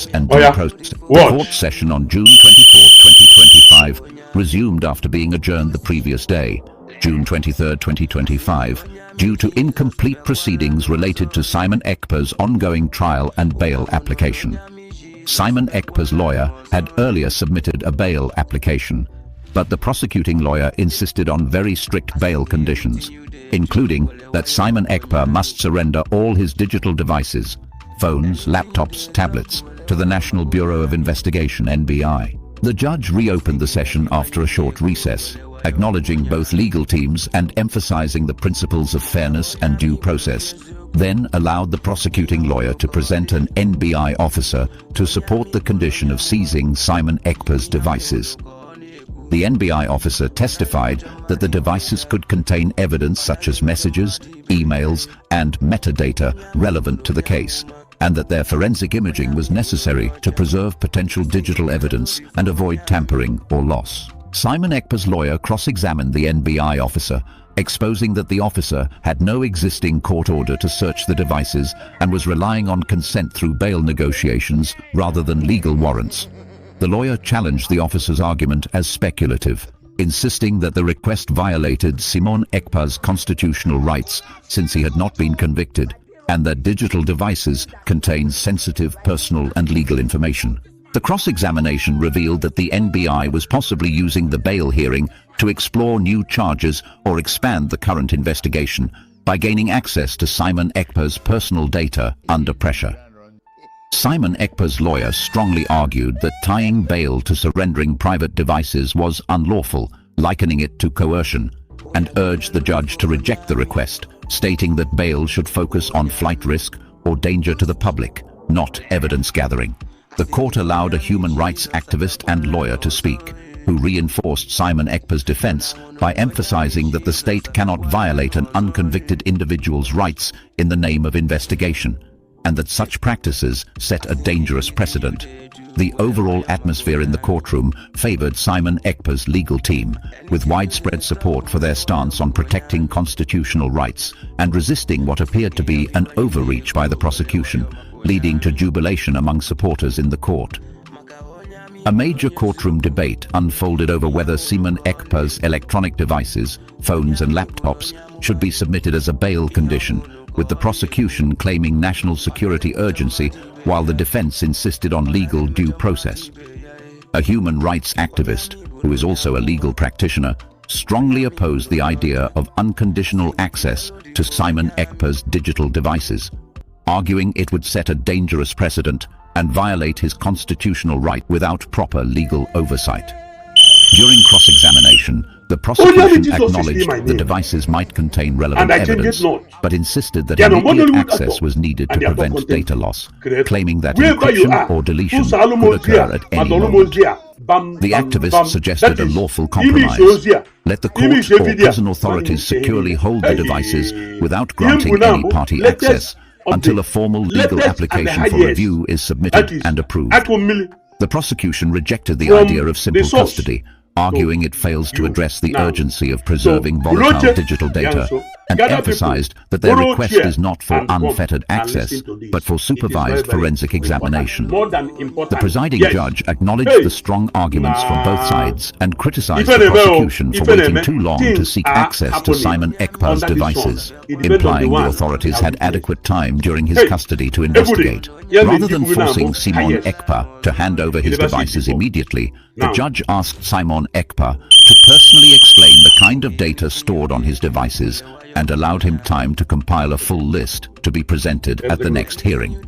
defense and due process. The court session on June 24, 2025 resumed after being adjourned the previous day, June 23, 2025, due to incomplete proceedings related to Simon Ekpa's ongoing trial and bail application. Simon Ekpa's lawyer had earlier submitted a bail application, but the prosecuting lawyer insisted on very strict bail conditions, including that Simon Ekpa must surrender all his digital devices, phones, laptops, tablets, to the National Bureau of Investigation (NBI). The judge reopened the session after a short recess, acknowledging both legal teams and emphasizing the principles of fairness and due process, then allowed the prosecuting lawyer to present an NBI officer to support the condition of seizing Simon Ekpa's devices. The NBI officer testified that the devices could contain evidence such as messages, emails, and metadata relevant to the case, and that their forensic imaging was necessary to preserve potential digital evidence and avoid tampering or loss. Simon Ekpa's lawyer cross-examined the NBI officer, exposing that the officer had no existing court order to search the devices and was relying on consent through bail negotiations rather than legal warrants. The lawyer challenged the officer's argument as speculative, insisting that the request violated Simon Ekpa's constitutional rights since he had not been convicted, and that digital devices contain sensitive personal and legal information. The cross-examination revealed that the NBI was possibly using the bail hearing to explore new charges or expand the current investigation by gaining access to Simon Ekpa's personal data under pressure. Simon Ekpa's lawyer strongly argued that tying bail to surrendering private devices was unlawful, likening it to coercion, and urged the judge to reject the request, stating that bail should focus on flight risk or danger to the public, not evidence gathering. The court allowed a human rights activist and lawyer to speak, who reinforced Simon Ekpa's defense by emphasizing that the state cannot violate an unconvicted individual's rights in the name of investigation, and that such practices set a dangerous precedent. The overall atmosphere in the courtroom favored Simon Ekpa's legal team, with widespread support for their stance on protecting constitutional rights and resisting what appeared to be an overreach by the prosecution, leading to jubilation among supporters in the court. A major courtroom debate unfolded over whether Simon Ekpa's electronic devices, phones and laptops should be submitted as a bail condition, with the prosecution claiming national security urgency while the defense insisted on legal due process. A human rights activist, who is also a legal practitioner, strongly opposed the idea of unconditional access to Simon Ekpa's digital devices, arguing it would set a dangerous precedent and violate his constitutional right without proper legal oversight. During cross-examination, the prosecution acknowledged the devices might contain relevant evidence, but insisted that immediate access was needed to prevent data loss, claiming that encryption or deletion could occur at any moment. The activist suggested a lawful compromise: let the court or prison authorities securely hold the devices without granting any party access until a formal legal application for review is submitted and approved. The prosecution rejected the idea of simple custody, arguing it fails to address the urgency of preserving volatile digital data, and emphasized that their request is not for unfettered access, but for supervised forensic examination. The presiding judge acknowledged the strong arguments from both sides and criticized the prosecution for waiting too long to seek access to Simon Ekpa's devices, implying the authorities had adequate time during his custody to investigate. Rather than forcing Simon Ekpa to hand over his devices immediately, the judge asked Simon Ekpa to personally explain the kind of data stored on his devices and allowed him time to compile a full list to be presented at the next hearing.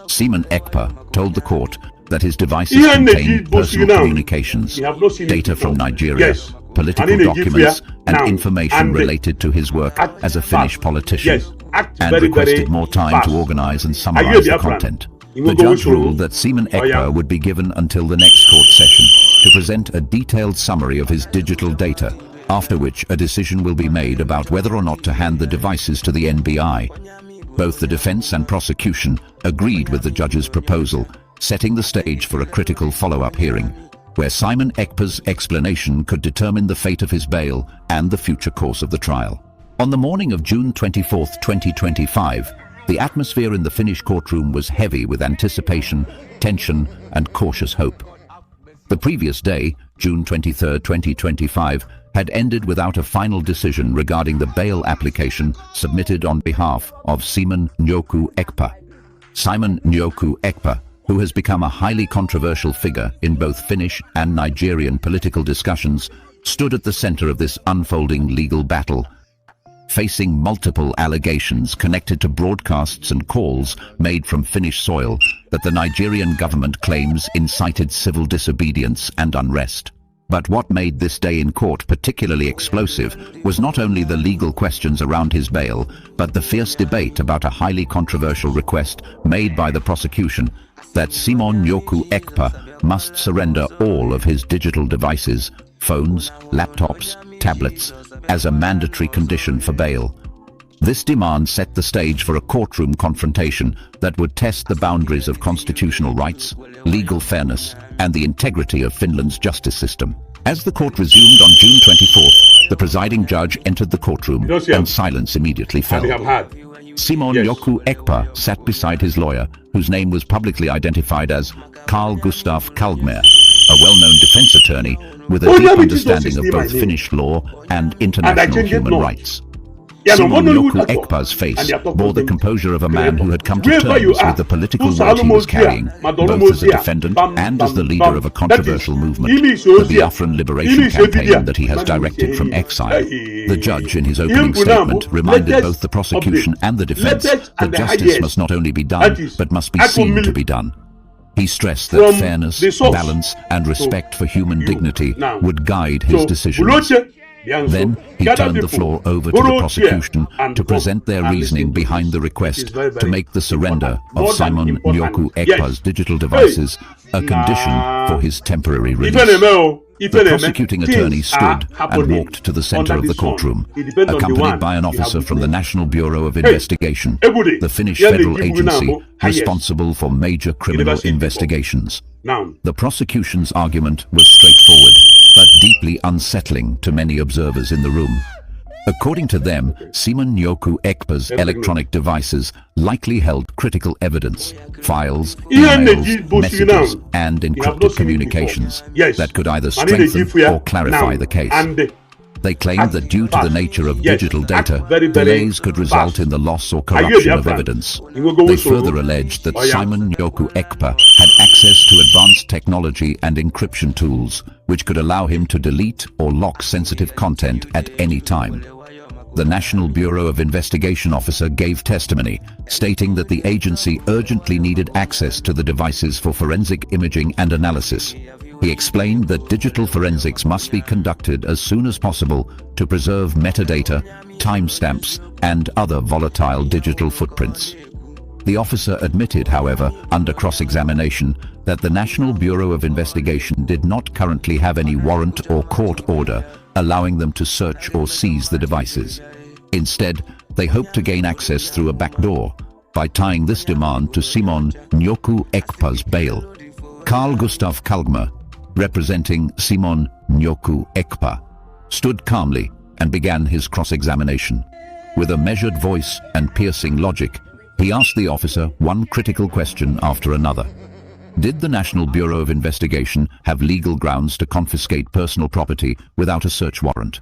Simon Ekpa told the court that his devices contained personal communications, data from Nigeria, political documents, and information related to his work as a Finnish politician, and requested more time to organize and summarize the content. The judge ruled that Simon Ekpa would be given until the next court session to present a detailed summary of his digital data, after which a decision will be made about whether or not to hand the devices to the NBI. Both the defense and prosecution agreed with the judge's proposal, setting the stage for a critical follow-up hearing, where Simon Ekpa's explanation could determine the fate of his bail and the future course of the trial. On the morning of June 24, 2025, the atmosphere in the Finnish courtroom was heavy with anticipation tension, and cautious hope. The previous day, June 23, 2025, had ended without a final decision regarding the bail application submitted on behalf of Simon Njoku Ekpa. Simon Njoku Ekpa, who has become a highly controversial figure in both Finnish and Nigerian political discussions, stood at the center of this unfolding legal battle, facing multiple allegations connected to broadcasts and calls made from Finnish soil that the Nigerian government claims incited civil disobedience and unrest. But what made this day in court particularly explosive was not only the legal questions around his bail, but the fierce debate about a highly controversial request made by the prosecution that Simon Njoku Ekpa must surrender all of his digital devices, phones, laptops, tablets, as a mandatory condition for bail. This demand set the stage for a courtroom confrontation that would test the boundaries of constitutional rights, legal fairness, and the integrity of Finland's justice system. As the court resumed on June 24th, the presiding judge entered the courtroom and silence immediately fell. Simon Njoku Ekpa sat beside his lawyer, whose name was publicly identified as Carl Gustaf Kalgmer, a well-known defense attorney with a deep understanding of both Finnish law and international human rights. Simon Njoku Ekpa's face bore the composure of a man who had come to terms with the political weight he was carrying, both as a defendant and as the leader of a controversial movement, the Biafran liberation campaign that he has directed from exile. The judge, in his opening statement, reminded both the prosecution and the defense that justice must not only be done, but must be seen to be done. He stressed that fairness, balance, and respect for human dignity would guide his decisions. Then he turned the floor over to the prosecution to present their reasoning behind the request to make the surrender of Simon Njoku Ekpa's digital devices a condition for his temporary release. The prosecuting attorney stood and walked to the center of the courtroom, accompanied by an officer from the National Bureau of Investigation, the Finnish federal agency responsible for major criminal investigations. The prosecution's argument was straightforward, but deeply unsettling to many observers in the room. According to them, Simon Njoku Ekpa's electronic devices likely held critical evidence, files, emails, messages, and encrypted communications that could either strengthen or clarify the case. They claimed that due to the nature of digital data, delays could result in the loss or corruption of evidence. They further alleged that Simon Njoku Ekpa had access to advanced technology and encryption tools, which could allow him to delete or lock sensitive content at any time. The National Bureau of Investigation officer gave testimony, stating that the agency urgently needed access to the devices for forensic imaging and analysis. He explained that digital forensics must be conducted as soon as possible to preserve metadata, timestamps, and other volatile digital footprints. The officer admitted, however, under cross-examination, that the National Bureau of Investigation did not currently have any warrant or court order allowing them to search or seize the devices. Instead, they hoped to gain access through a back door by tying this demand to Simon Njoku Ekpa's bail. Carl Gustaf Kalgmer, representing Simon Njoku Ekpa, stood calmly and began his cross-examination. With a measured voice and piercing logic, he asked the officer one critical question after another. Did the National Bureau of Investigation have legal grounds to confiscate personal property without a search warrant?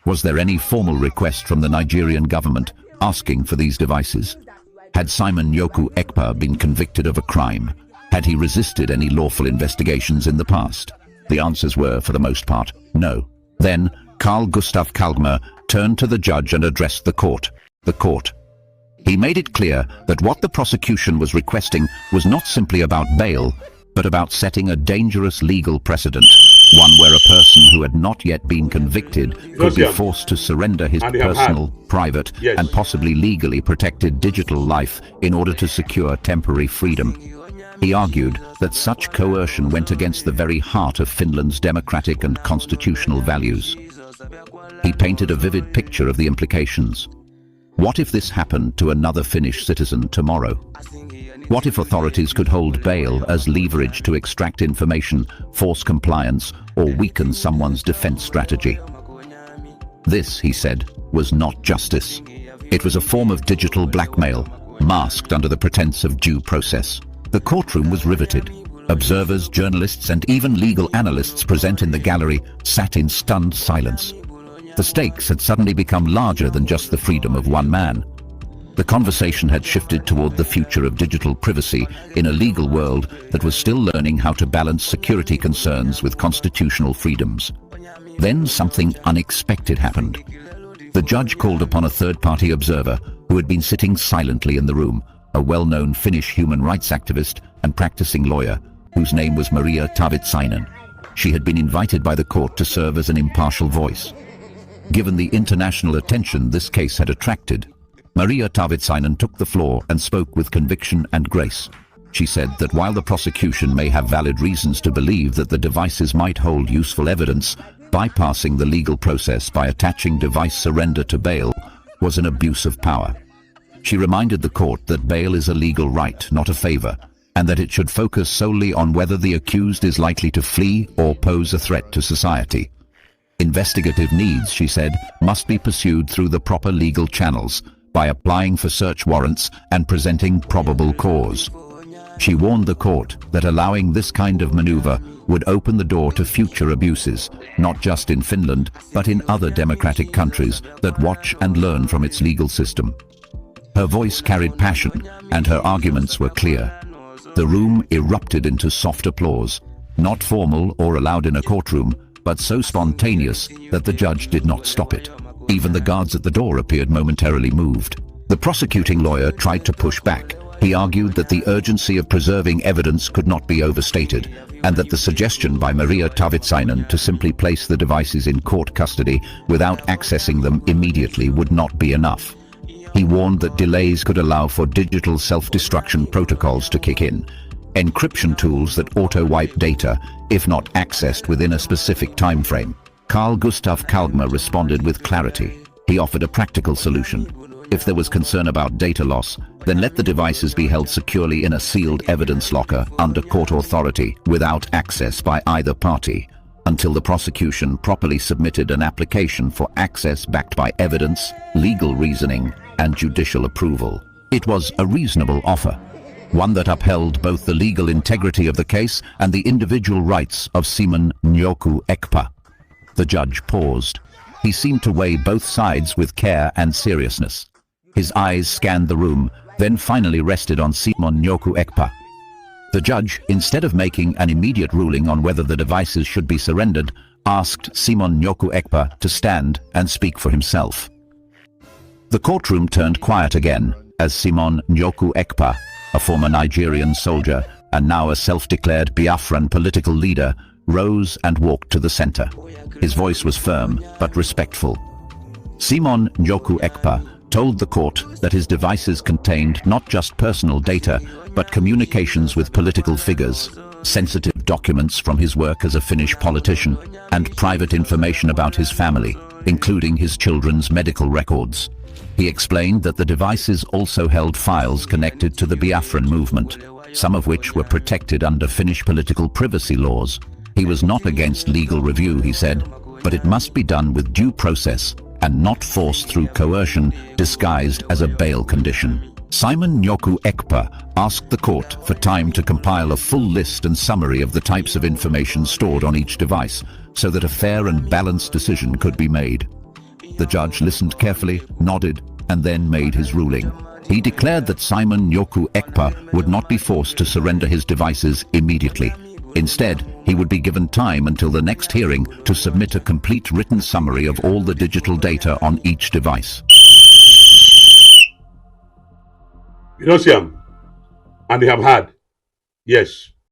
Was there any formal request from the Nigerian government asking for these devices? Had Simon Njoku Ekpa been convicted of a crime? Had he resisted any lawful investigations in the past? The answers were, for the most part, no. Then, Carl Gustaf Kalgmer turned to the judge and addressed the court. He made it clear that what the prosecution was requesting was not simply about bail, but about setting a dangerous legal precedent, one where a person who had not yet been convicted could be forced to surrender his personal, private, and possibly legally protected digital life in order to secure temporary freedom. He argued that such coercion went against the very heart of Finland's democratic and constitutional values. He painted a vivid picture of the implications. What if this happened to another Finnish citizen tomorrow? What if authorities could hold bail as leverage to extract information, force compliance, or weaken someone's defense strategy? This, he said, was not justice. It was a form of digital blackmail, masked under the pretense of due process. The courtroom was riveted. Observers, journalists, and even legal analysts present in the gallery sat in stunned silence. The stakes had suddenly become larger than just the freedom of one man. The conversation had shifted toward the future of digital privacy in a legal world that was still learning how to balance security concerns with constitutional freedoms. Then something unexpected happened. The judge called upon a third-party observer who had been sitting silently in the room, a well-known Finnish human rights activist and practicing lawyer whose name was Maria Taavitsainen. She had been invited by the court to serve as an impartial voice. Given the international attention this case had attracted, Maria Taavitsainen took the floor and spoke with conviction and grace. She said that while the prosecution may have valid reasons to believe that the devices might hold useful evidence, bypassing the legal process by attaching device surrender to bail was an abuse of power. She reminded the court that bail is a legal right, not a favor, and that it should focus solely on whether the accused is likely to flee or pose a threat to society. Investigative needs, she said, must be pursued through the proper legal channels by applying for search warrants and presenting probable cause. She warned the court that allowing this kind of maneuver would open the door to future abuses, not just in Finland, but in other democratic countries that watch and learn from its legal system. Her voice carried passion, and her arguments were clear. The room erupted into soft applause, not formal or allowed in a courtroom, but so spontaneous that the judge did not stop it. Even the guards at the door appeared momentarily moved. The prosecuting lawyer tried to push back. He argued that the urgency of preserving evidence could not be overstated, and that the suggestion by Maria Taavitsainen to simply place the devices in court custody without accessing them immediately would not be enough. He warned that delays could allow for digital self-destruction protocols to kick in, encryption tools that auto-wipe data if not accessed within a specific time frame. Carl Gustav Kalgma responded with clarity. He offered a practical solution. If there was concern about data loss, then let the devices be held securely in a sealed evidence locker under court authority without access by either party, until the prosecution properly submitted an application for access backed by evidence, legal reasoning, and judicial approval. It was a reasonable offer, one that upheld both the legal integrity of the case and the individual rights of Simon Njoku Ekpa. The judge paused. He seemed to weigh both sides with care and seriousness. His eyes scanned the room, then finally rested on Simon Njoku Ekpa. The judge, instead of making an immediate ruling on whether the devices should be surrendered, asked Simon Njoku Ekpa to stand and speak for himself. The courtroom turned quiet again as Simon Njoku Ekpa, a former Nigerian soldier and now a self-declared Biafran political leader, rose and walked to the center. His voice was firm but respectful. Simon Njoku Ekpa told the court that his devices contained not just personal data, but communications with political figures, sensitive documents from his work as a Finnish politician, and private information about his family, including his children's medical records. He explained that the devices also held files connected to the Biafran movement, some of which were protected under Finnish political privacy laws. He was not against legal review, he said, but it must be done with due process and not forced through coercion disguised as a bail condition. Simon Njoku Ekpa asked the court for time to compile a full list and summary of the types of information stored on each device so that a fair and balanced decision could be made. The judge listened carefully, nodded, and then made his ruling. He declared that Simon Njoku Ekpa would not be forced to surrender his devices immediately. Instead, he would be given time until the next hearing to submit a complete written summary of all the digital data on each device. You don't see them, and they have had. Yes.